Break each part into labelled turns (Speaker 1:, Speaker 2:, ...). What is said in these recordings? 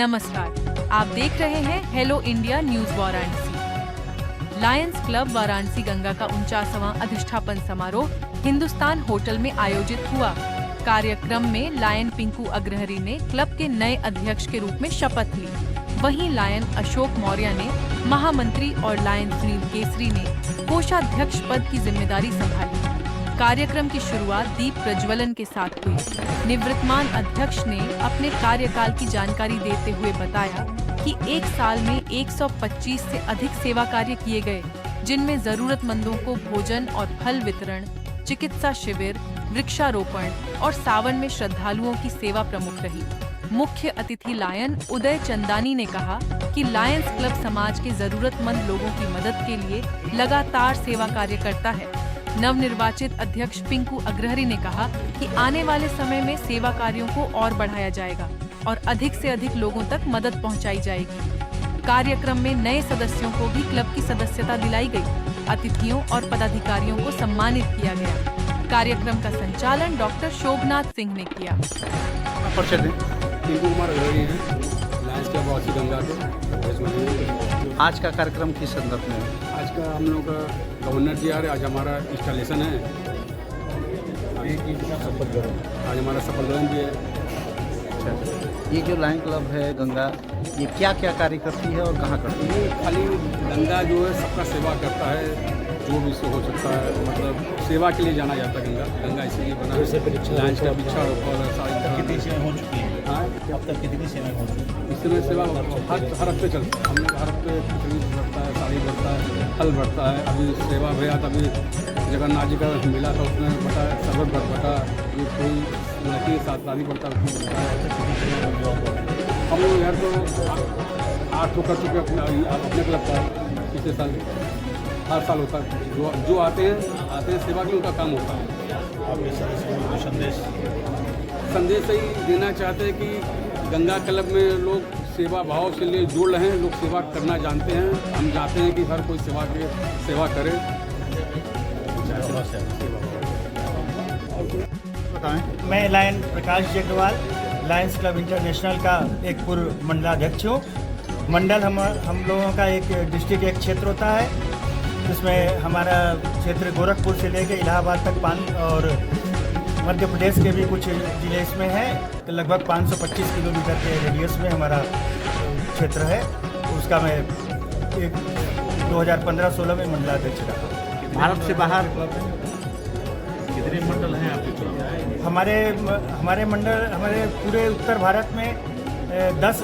Speaker 1: नमस्कार, आप देख रहे हैं hello India news Varanasi. Lions club Varanasi Ganga का 49वां अधिष्ठापन समारोह हिंदुस्तान होटल में आयोजित हुआ। कार्यक्रम में लायन पिंकू अग्रहरी ने क्लब के नए अध्यक्ष के रूप में शपथ ली। वहीं लायन अशोक मौर्य ने महामंत्री और लायन सुनील केसरी ने कोषाध्यक्ष पद की जिम्मेदारी संभाली। कार्यक्रम की शुरुआत दीप प्रज्वलन के साथ हुई। निवृत्तमान अध्यक्ष ने अपने कार्यकाल की जानकारी देते हुए बताया कि एक साल में 125 से अधिक सेवा कार्य किए गए, जिनमें जरूरतमंदों को भोजन और फल वितरण, चिकित्सा शिविर, वृक्षारोपण और सावन में श्रद्धालुओं की सेवा प्रमुख रही। मुख्य अतिथि लायन उदय चंदानी ने कहा कि लायंस क्लब समाज के जरूरतमंद लोगों की मदद के लिए लगातार सेवा कार्य करता है। नवनिर्वाचित अध्यक्ष पिंकू अग्रहरी ने कहा कि आने वाले समय में सेवा कार्यों को और बढ़ाया जाएगा और अधिक से अधिक लोगों तक मदद पहुंचाई जाएगी। कार्यक्रम में नए सदस्यों को भी क्लब की सदस्यता दिलाई गई। अतिथियों और पदाधिकारियों को सम्मानित किया गया। कार्यक्रम का संचालन डॉक्टर शोभनाथ सिंह ने किया।
Speaker 2: पिंकू कुमार अग्रहरी हैं, लायंस क्लब वाराणसी गंगा के।
Speaker 3: आज का कार्यक्रम किस संदर्भ में है?
Speaker 2: आज का हम लोग का गवर्नर जी आ रहे, आज हमारा इंस्टॉलेशन है, आज हमारा शपथ ग्रहण भी है।
Speaker 3: अच्छा, ये जो लायन क्लब है गंगा, ये क्या क्या कार्य करती है और कहाँ करती है?
Speaker 2: ये खाली गंगा जो है सबका सेवा करता है, जो भी से हो सकता है, मतलब सेवा के लिए जाना जाता है गंगा। गंगा इसीलिए बना है। लायंस का पीछा
Speaker 4: कितनी सेवाएं हो चुकी हैं?
Speaker 2: हाँ,
Speaker 4: अब तक कितनी सेवाएं हो चुकी हैं?
Speaker 2: इस समय सेवा हर हफ्ते चलता है। हम लोग हर हफ्ते खिचड़ी बढ़ता है, साड़ी बढ़ता है, फल बढ़ता है। अभी सेवा भैया था, अभी जगन्नाथ जी का मिला था, उसमें बटा शरबत बटा, ये कोई लड़की के साथ शादी बढ़ता है, उसमें बटा है। हम लोग यार तो 8 कर चुके अपने क्लब का। पिछले साल हर साल होता है, जो आते हैं सेवा के उनका काम होता है।
Speaker 4: आपके सदस्यों को
Speaker 2: संदेश ही देना चाहते हैं कि गंगा क्लब में लोग सेवा भाव से लिए जुड़ रहे हैं, लोग सेवा करना जानते हैं। हम चाहते हैं कि हर कोई सेवा करे।
Speaker 4: मैं lion Prakash ji Agarwal, Lions club international का एक पूर्व मंडलाध्यक्ष हूँ। मंडल हम लोगों का एक डिस्ट्रिक्ट एक क्षेत्र होता है, जिसमें हमारा क्षेत्र गोरखपुर से लेकर इलाहाबाद तक और मध्य प्रदेश के भी कुछ जिले इसमें हैं। तो लगभग 525 किलोमीटर के रेडियस में हमारा क्षेत्र है। उसका मैं 2015-16 में मंडलाध्यक्ष रहा।
Speaker 3: भारत से बाहर
Speaker 4: कितने मंडल हैं आपके क्लब?
Speaker 2: हमारे पूरे उत्तर भारत में 10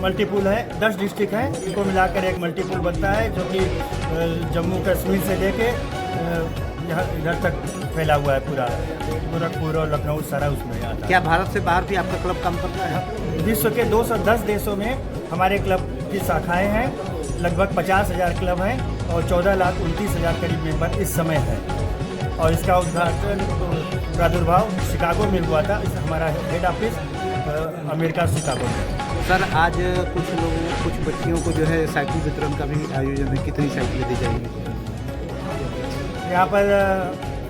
Speaker 2: मल्टीपुल है, 10 डिस्ट्रिक्ट हैं। इनको मिलाकर एक मल्टीपुल बनता है, जो कि जम्मू कश्मीर से लेके इधर तक फैला हुआ है। पूरा गोरखपुर और लखनऊ सारा उसमें आता है।
Speaker 3: क्या भारत से बाहर भी आपका क्लब काम करता है?
Speaker 2: विश्व के 210 देशों में हमारे क्लब की शाखाएं हैं। लगभग 50,000 क्लब हैं और 14,29,000 करीब मेंबर इस समय है। और इसका उद्घाटन प्रादुर्भाव शिकागो में हुआ था। हमारा हेड ऑफिस अमेरिका शिकागो में।
Speaker 3: सर, आज कुछ बच्चियों को जो है साइकिल वितरण का भी आयोजन है। कितनी साइकिलें दी जाएंगी?
Speaker 2: यहाँ पर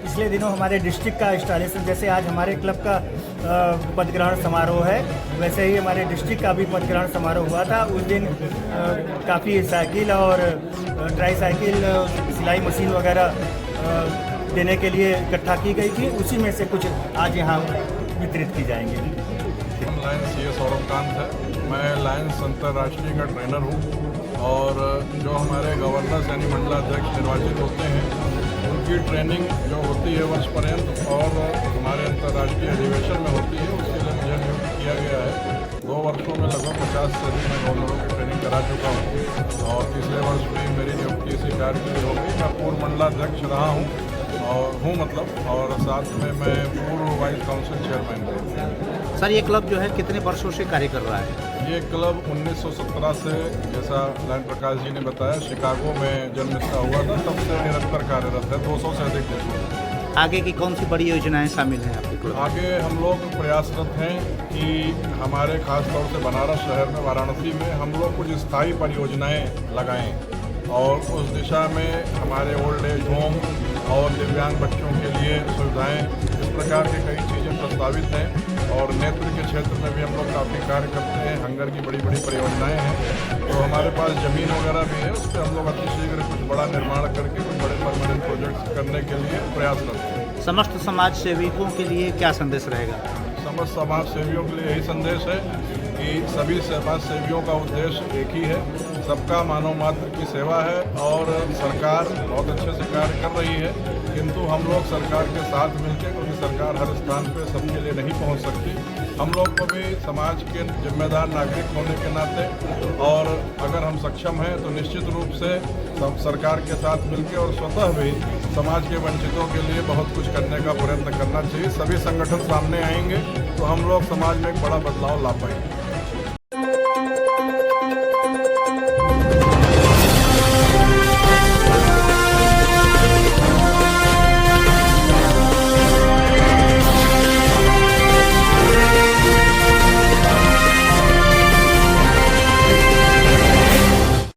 Speaker 2: पिछले दिनों हमारे डिस्ट्रिक्ट का इंस्टॉलेशन, जैसे आज हमारे क्लब का पदग्रहण समारोह है, वैसे ही हमारे डिस्ट्रिक्ट का भी पदग्रहण समारोह हुआ था। उस दिन काफ़ी साइकिल और ट्राई साइकिल, सिलाई मशीन वगैरह देने के लिए इकट्ठा की गई थी। उसी में से कुछ आज यहाँ वितरित की जाएंगी।
Speaker 5: हम लायंस ये सौरभकांत है। मैं लायंस अंतर्राष्ट्रीय का ट्रेनर हूँ और जो हमारे गवर्नर्स यानी मंडलाध्यक्ष निर्वाचित होते हैं, उनकी ट्रेनिंग जो होती है वर्ष पर्यंत और हमारे अंतर्राष्ट्रीय अधिवेशन में होती है, उसके लिए मुझे नियुक्त किया गया है। 2 वर्षों में लगभग 50 से अधिक मैं गवर्नरों की ट्रेनिंग करा चुका हूँ और पिछले वर्ष भी मेरी नियुक्ति इसी कार्य के लिए हो गई। मैं पूर्व मंडलाध्यक्ष रहा हूँ और साथ में मैं पूर्व वाइस काउंसिल चेयरमैन हूँ।
Speaker 3: सर, ये क्लब जो है कितने वर्षों से कार्य कर रहा है?
Speaker 5: ये क्लब 1917 से, जैसा लायन प्रकाश जी ने बताया, शिकागो में जन्म इसका हुआ था, तब से निरंतर कार्यरत है 200 से अधिक देशों में।
Speaker 3: आगे की कौन सी बड़ी योजनाएं शामिल हैं आपके क्लब?
Speaker 5: आगे हम लोग प्रयासरत हैं कि हमारे खास तौर से बनारस शहर में, वाराणसी में हम लोग कुछ स्थायी परियोजनाएं लगाएं और उस दिशा में हमारे ओल्ड एज होम और दिव्यांग बच्चों के लिए सुविधाएं, इस प्रकार की कई चीज़ें प्रस्तावित हैं और नेत्र के क्षेत्र में भी हम लोग काफ़ी कार्य करते हैं। हंगर की बड़ी बड़ी परियोजनाएं हैं, तो हमारे पास ज़मीन वगैरह भी है, उस पर हम लोग अतिशीघ्र कुछ बड़ा निर्माण करके कुछ बड़े परमानेंट प्रोजेक्ट्स करने के लिए प्रयास करते हैं।
Speaker 3: समस्त समाज सेविकों के लिए क्या संदेश रहेगा?
Speaker 5: समस्त समाज सेवियों के लिए यही संदेश है कि सभी समाज सेवियों का उद्देश्य एक ही है, सबका मानव मात्र की सेवा है। और सरकार बहुत अच्छे से कार्य कर रही है, किंतु हम लोग सरकार के साथ मिलकर, क्योंकि सरकार हर स्थान पे सबके लिए नहीं पहुंच सकती, हम लोग को भी समाज के जिम्मेदार नागरिक होने के नाते और अगर हम सक्षम हैं तो निश्चित रूप से सब सरकार के साथ मिलकर और स्वतः भी समाज के वंचितों के लिए बहुत कुछ करने का प्रयत्न करना चाहिए। सभी संगठन सामने आएंगे तो हम लोग समाज में एक बड़ा बदलाव ला पाएंगे।